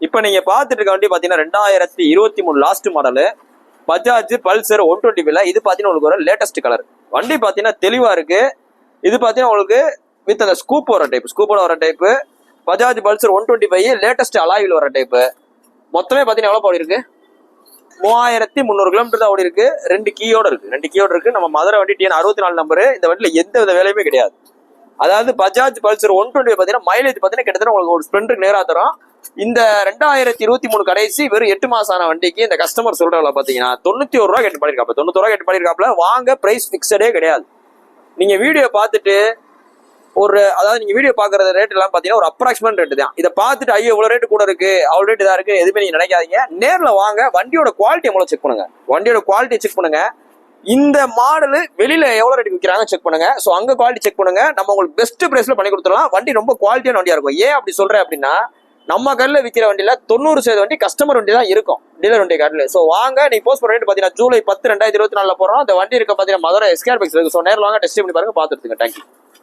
இப்போ நீங்க பாத்துட்டு இருக்க வண்டி பாத்தீங்கன்னா 2023 லாஸ்ட் மாடலு பஜாஜ் பல்சர் 125. இது பாத்தீங்கன்னா உங்களுக்கு ஒரு லேட்டஸ்ட் கலர் வண்டி பாத்தீங்கன்னா தெளிவா இருக்கு. இது பாத்தீங்கன்னா உங்களுக்கு வித் அந்த ஸ்கூப் வர டைப், ஸ்கூப்போட வர டைப். பஜாஜ் பல்சர் 125 லேட்டஸ்ட் அலாயில் வர டைப். மொத்தமே பாத்தீங்கன்னா எவ்வளவு ஓடி இருக்கு? 3300 கிலோமீட்டர் தான் ஓடி இருக்கு. 2 கீயோட இருக்கு. நம்ம மதுரை வண்டி TN 64 நம்பரு. இந்த வண்டியில எந்த வித வேலையுமே கிடையாது. அதாவது பஜாஜ் பல்சர் 120 பாத்தீங்கன்னா மைலேஜ் பாத்தீங்கன்னா கிட்டத்தட்ட உங்களுக்கு ஒரு ஸ்ப்ளெண்டருக்கு நேரா தரும். இந்த 2023 கடைசி வெறும் 8 மாசம் ஆன வண்டிக்கு இந்த கஸ்டமர் சொல்றவங்கள பாத்தீங்கன்னா 91 ரூபா கேட்டு பண்ணிருக்காப்ல. 91 ரூபா கேட்டு பண்ணிருக்காப்ல. வாங்க, பிரைஸ் பிக்சடே கிடையாது. நீங்க வீடியோ பார்த்துட்டு அதாவது நீங்க வீடியோ பாக்குற ரேட் எல்லாம் பாத்தீங்கன்னா ஒரு அப்ராக்சிமேட் ரேட் தான். இதை பார்த்துட்டு ஐயோ இவ்வளவு ரேட் கூட இருக்கு, அவ்வளவு ரேட் இதா இருக்கு எதுவுமே நீங்க நினைக்காதீங்க. நேர்ல வாங்க, வண்டியோட குவாலிட்டி எவ்வளவு செக் பண்ணுங்க. வண்டியோட குவாலிட்டி செக் பண்ணுங்க. இந்த மாடலு வெளியில எவ்வளவு ரேட் விற்கிறாங்க செக் பண்ணுங்க. ஸோ அங்க குவாலிட்டி செக் பண்ணுங்க. நம்ம உங்களுக்கு பெஸ்ட் பிரைஸ்ல பண்ணி கொடுத்துடலாம். வண்டி ரொம்ப குவாலிட்டியான வண்டியா இருக்கும். ஏன் அப்படி சொல்றேன் அப்படின்னா, நம்ம கடையில் விற்கிற வண்டியில 90% வண்டி கஸ்டமர் வண்டி தான் இருக்கும், டீலர் வண்டி கார்டில். ஸோ வாங்க, நீ போஸ்ட் பண்ண ரேட் பாத்தீங்கன்னா ஜூலை 10, 2024 போறோம். அந்த வண்டி இருக்க பாத்தீங்கன்னா மதுரை SKR பைக்ஸ் இருக்கு. ஸோ நேரில் வாங்க, டெஸ்ட் பண்ணி பாருங்க, பார்த்துருங்க. தேங்க்யூ.